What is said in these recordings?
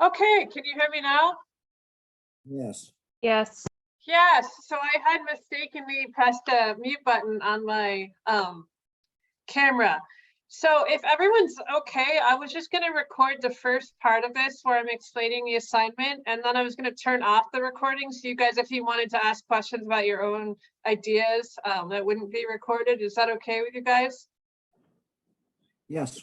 Okay, can you hear me now? Yes. Yes. Yes, so I had mistakenly pressed the mute button on my camera. So if everyone's okay, I was just gonna record the first part of this where I'm explaining the assignment, and then I was gonna turn off the recording. So you guys, if you wanted to ask questions about your own ideas, that wouldn't be recorded. Is that okay with you guys? Yes.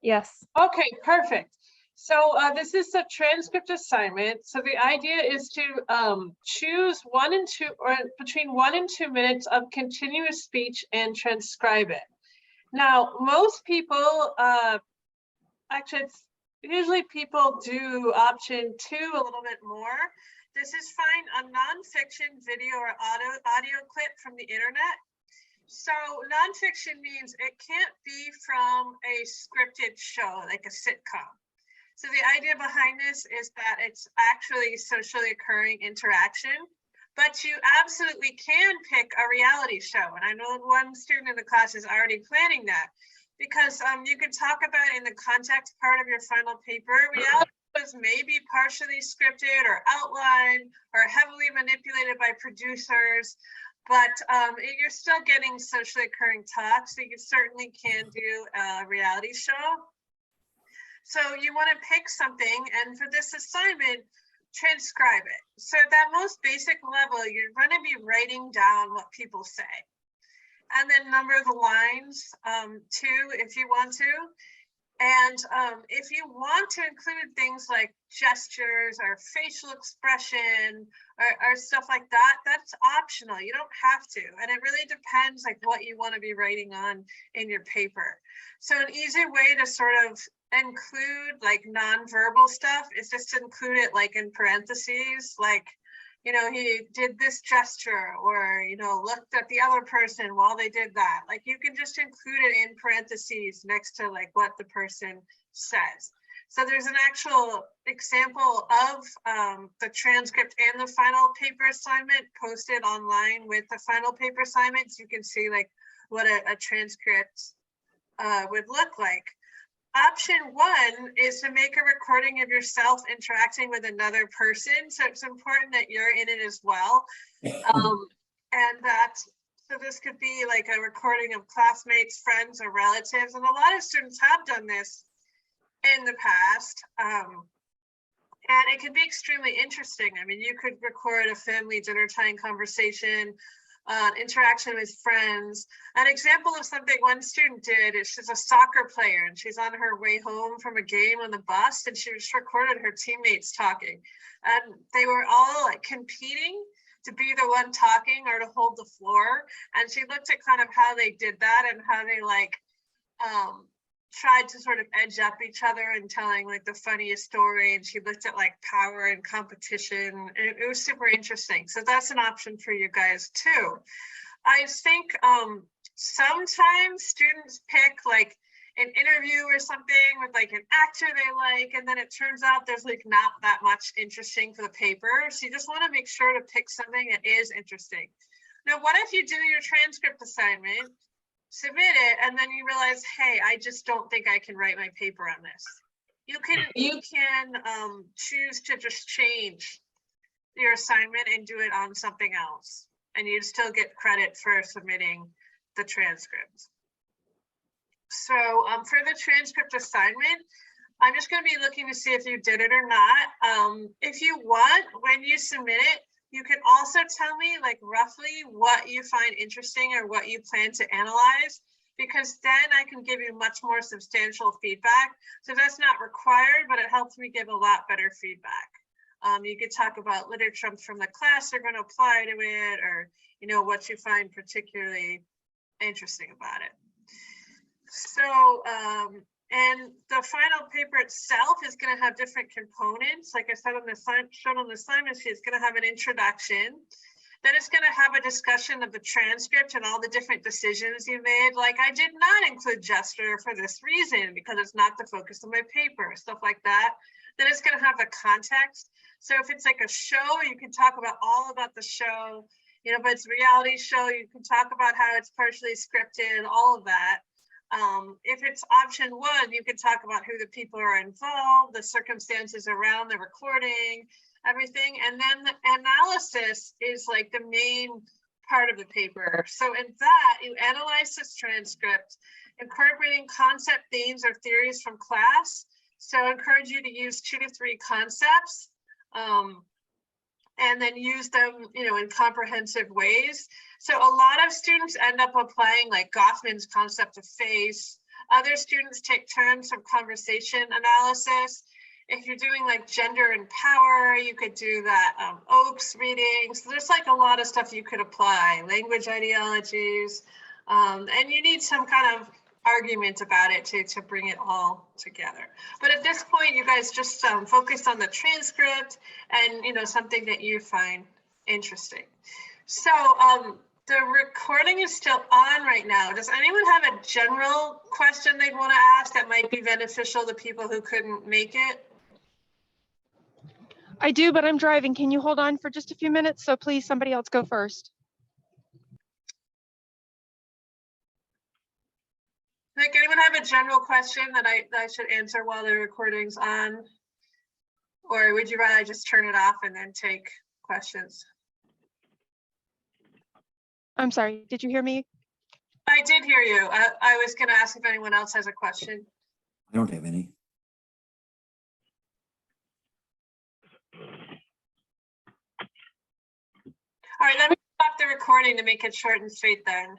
Yes. Okay, perfect. So this is a transcript assignment. So the idea is to choose 1 and 2 or between 1 and 2 minutes of continuous speech and transcribe it. Now, most people, actually, usually people do option 2 a little bit more. This is fine, a nonfiction video or audio clip from the internet. So nonfiction means it can't be from a scripted show, like a sitcom. So the idea behind this is that it's actually socially occurring interaction, but you absolutely can pick a reality show. And I know one student in the class is already planning that because you can talk about in the context part of your final paper, reality shows may be partially scripted or outlined or heavily manipulated by producers, but you're still getting socially occurring talk, so you certainly can do a reality show. So you want to pick something, and for this assignment, transcribe it. So at that most basic level, you're going to be writing down what people say. And then number the lines, 2, if you want to. And if you want to include things like gestures or facial expression or stuff like that, that's optional. You don't have to. And it really depends like what you want to be writing on in your paper. So an easy way to sort of include like nonverbal stuff is just to include it like in parentheses, like, you know, he did this gesture, or, you know, looked at the other person while they did that. Like you can just include it in parentheses next to like what the person says. So there's an actual example of the transcript and the final paper assignment posted online with the final paper assignments. You can see like what a transcript would look like. Option 1 is to make a recording of yourself interacting with another person. So it's important that you're in it as well. And that, so this could be like a recording of classmates, friends, or relatives. And a lot of students have done this in the past. And it can be extremely interesting. I mean, you could record a family dinner time conversation, interaction with friends. An example of something one student did is she's a soccer player and she's on her way home from a game on the bus, and she just recorded her teammates talking. And they were all like competing to be the one talking or to hold the floor. And she looked at kind of how they did that and how they like tried to sort of edge up each other and telling like the funniest story. And she looked at like power and competition. It was super interesting. So that's an option for you guys too. I think sometimes students pick like an interview or something with like an actor they like, and then it turns out there's like not that much interesting for the paper. So you just want to make sure to pick something that is interesting. Now, what if you do your transcript assignment, submit it, and then you realize, hey, I just don't think I can write my paper on this. You can choose to just change your assignment and do it on something else, and you'd still get credit for submitting the transcript. So for the transcript assignment, I'm just going to be looking to see if you did it or not. If you want, when you submit it, you can also tell me like roughly what you find interesting or what you plan to analyze, because then I can give you much more substantial feedback. So that's not required, but it helps me give a lot better feedback. You could talk about literature from the class they're going to apply to it, or, you know, what you find particularly interesting about it. So, and the final paper itself is going to have different components. Like I said, shown on the assignment sheet, it's going to have an introduction. Then it's going to have a discussion of the transcript and all the different decisions you made. Like, I did not include gesture for this reason because it's not the focus of my paper, stuff like that. Then it's going to have the context. So if it's like a show, you can talk about all about the show. You know, if it's a reality show, you can talk about how it's partially scripted, all of that. If it's option 1, you could talk about who the people are involved, the circumstances around the recording, everything. And then the analysis is like the main part of the paper. So in that, you analyze this transcript, incorporating concept themes or theories from class. So I encourage you to use 2 to 3 concepts, and then use them, in comprehensive ways. So a lot of students end up applying like Goffman's concept of face. Other students take turns from conversation analysis. If you're doing like gender and power, you could do that Oakes reading. So there's like a lot of stuff you could apply, language ideologies, and you need some kind of argument about it to bring it all together. But at this point, you guys just focus on the transcript and something that you find interesting. So the recording is still on right now. Does anyone have a general question they'd want to ask that might be beneficial to people who couldn't make it? I do, but I'm driving. Can you hold on for just a few minutes? So please, somebody else go first. Like, anyone have a general question that I should answer while the recording's on? Or would you rather just turn it off and then take questions? I'm sorry, did you hear me? I did hear you. I was going to ask if anyone else has a question. I don't have any. All right, let me stop the recording to make it short and sweet then.